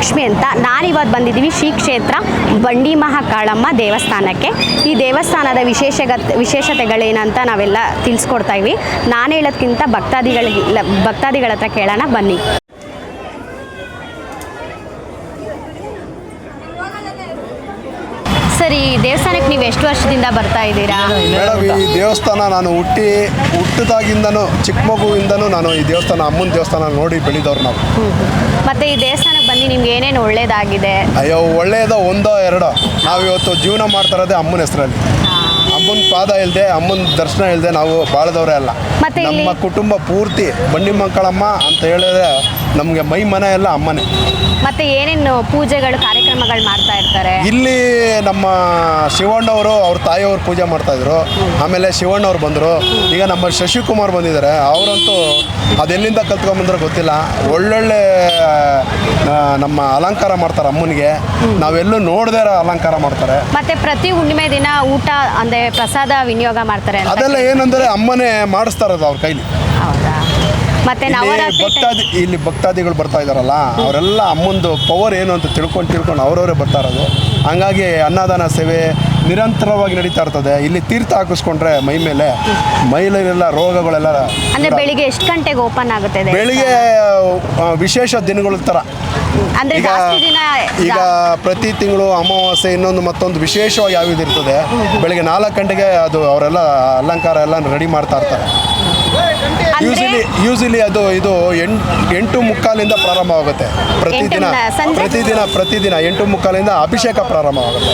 ಲಕ್ಷ್ಮಿ ಅಂತ. ನಾನಿವತ್ತು ಬಂದಿದ್ದೀವಿ ಶ್ರೀ ಕ್ಷೇತ್ರ ಬಂಡಿ ಮಹಾಕಾಳಮ್ಮ ದೇವಸ್ಥಾನಕ್ಕೆ. ಈ ದೇವಸ್ಥಾನದ ವಿಶೇಷತೆಗಳೇನಂತ ನಾವೆಲ್ಲ ತಿಳಿಸ್ಕೊಡ್ತಾ ಇದ್ವಿ. ನಾನು ಹೇಳೋದಕ್ಕಿಂತ ಭಕ್ತಾದಿಗಳ ಹತ್ರ ಕೇಳೋಣ ಬನ್ನಿ. ಸರ್, ಈ ದೇವಸ್ಥಾನಕ್ಕೆ ನೀವು ಎಷ್ಟು ವರ್ಷದಿಂದ ಬರ್ತಾ ಇದ್ದೀರಾ? ಮೇಡಮ್, ಈ ದೇವಸ್ಥಾನ ನಾನು ಹುಟ್ಟಿದಾಗಿಂದನೂ ಚಿಕ್ಕ ಮಗುವಿಂದನೂ ನಾನು ಈ ದೇವಸ್ಥಾನ, ಅಮ್ಮನ ದೇವಸ್ಥಾನ ನೋಡಿ ಬೆಳೆದವ್ರು ನಾವು. ಮತ್ತೆ ಈ ದೇವಸ್ಥಾನಕ್ಕೆ ಬಂದು ನಿಮ್ಗೆ ಏನೇನು ಒಳ್ಳೇದಾಗಿದೆ? ಅಯ್ಯೋ, ಒಳ್ಳೇದೋ ಒಂದೋ ಎರಡೋ. ನಾವು ಇವತ್ತು ಜೀವನ ಮಾಡ್ತಾ ಇರೋದೇ ಅಮ್ಮನ ಹೆಸರಲ್ಲಿ. ಅಮ್ಮನ ಪಾದ ಇಲ್ಲದೆ, ಅಮ್ಮನ ದರ್ಶನ ಇಲ್ಲದೆ ನಾವು ಬಾಳದವರೇ ಅಲ್ಲ. ಮತ್ತೆ ನಮ್ಮ ಕುಟುಂಬ ಪೂರ್ತಿ ಬಂಡಿ ಮಕ್ಕಳಮ್ಮ ಅಂತ ಹೇಳಿದ್ರೆ ನಮಗೆ ಮೈ ಮನೆ ಎಲ್ಲ ಅಮ್ಮನೇ. ಮತ್ತೆ ಏನೇನು ಪೂಜೆಗಳು ಕಾರ್ಯಕ್ರಮಗಳು ಮಾಡ್ತಾ ಇರ್ತಾರೆ? ಇಲ್ಲಿ ನಮ್ಮ ಶಿವಣ್ಣವರು ಅವ್ರ ತಾಯಿಯವರು ಪೂಜೆ ಮಾಡ್ತಾಯಿದ್ರು. ಆಮೇಲೆ ಶಿವಣ್ಣವ್ರು ಬಂದರು. ಈಗ ನಮ್ಮ ಶಶಿಕುಮಾರ್ ಬಂದಿದ್ದಾರೆ. ಅವರಂತೂ ಅದೆಲ್ಲಿಂದ ಕಲ್ತ್ಕೊಂಡ್ಬಂದ್ರೆ ಗೊತ್ತಿಲ್ಲ, ಒಳ್ಳೊಳ್ಳೆ ನಮ್ಮ ಅಲಂಕಾರ ಮಾಡ್ತಾರೆ ಅಮ್ಮನಿಗೆ. ನಾವೆಲ್ಲೂ ನೋಡದೇ ಇರೋ ಅಲಂಕಾರ ಮಾಡ್ತಾರೆ. ಮತ್ತೆ ಪ್ರತಿ ಹುಣ್ಣಿಮೆ ದಿನ ಊಟ ಅಂದರೆ ಪ್ರಸಾದ ವಿನಿಯೋಗ ಮಾಡ್ತಾರೆ. ಅದೆಲ್ಲ ಏನಂದರೆ ಅಮ್ಮನೇ ಮಾಡಿಸ್ತಾ ಇರೋದು ಅವ್ರ ಕೈಲಿ. ಹೌದಾ? ಮತ್ತೆ ಇಲ್ಲಿ ಭಕ್ತಾದಿಗಳು ಬರ್ತಾ ಇದ್ದಾರಲ್ಲ, ಅವರೆಲ್ಲ ಅಮ್ಮಂದು ಪವರ್ ಏನು ಅಂತ ತಿಳ್ಕೊಂಡು ಅವರವರೇ ಬರ್ತಾ ಇರೋದು. ಹಂಗಾಗಿ ಅನ್ನದಾನ ಸೇವೆ ನಿರಂತರವಾಗಿ ನಡೀತಾ ಇರ್ತದೆ. ಇಲ್ಲಿ ತೀರ್ಥ ಹಾಕಿಸ್ಕೊಂಡ್ರೆ ಮೈಲೆಲ್ಲ ರೋಗಗಳೆಲ್ಲ. ಅಂದರೆ ಬೆಳಿಗ್ಗೆ ಎಷ್ಟು ಗಂಟೆಗೆ ಓಪನ್ ಆಗುತ್ತೆ? ಬೆಳಿಗ್ಗೆ ವಿಶೇಷ ದಿನಗಳ ಥರ. ಅಂದರೆ ಈಗ ಪ್ರತಿ ತಿಂಗಳು ಅಮಾವಾಸ್ಯೆ ಇನ್ನೊಂದು ಮತ್ತೊಂದು ವಿಶೇಷವಾಗಿ ಯಾವ್ದು ಇರ್ತದೆ, ಬೆಳಿಗ್ಗೆ 4 ಗಂಟೆಗೆ ಅದು ಅವರೆಲ್ಲ ಅಲಂಕಾರ ಎಲ್ಲ ರೆಡಿ ಮಾಡ್ತಾ ಇರ್ತಾರೆ. ಯೂಶಲಿ ಇದು 8:45 ಪ್ರಾರಂಭವಾಗುತ್ತೆ. ಪ್ರತಿದಿನ 8:45 ಅಭಿಷೇಕ ಪ್ರಾರಂಭವಾಗುತ್ತೆ.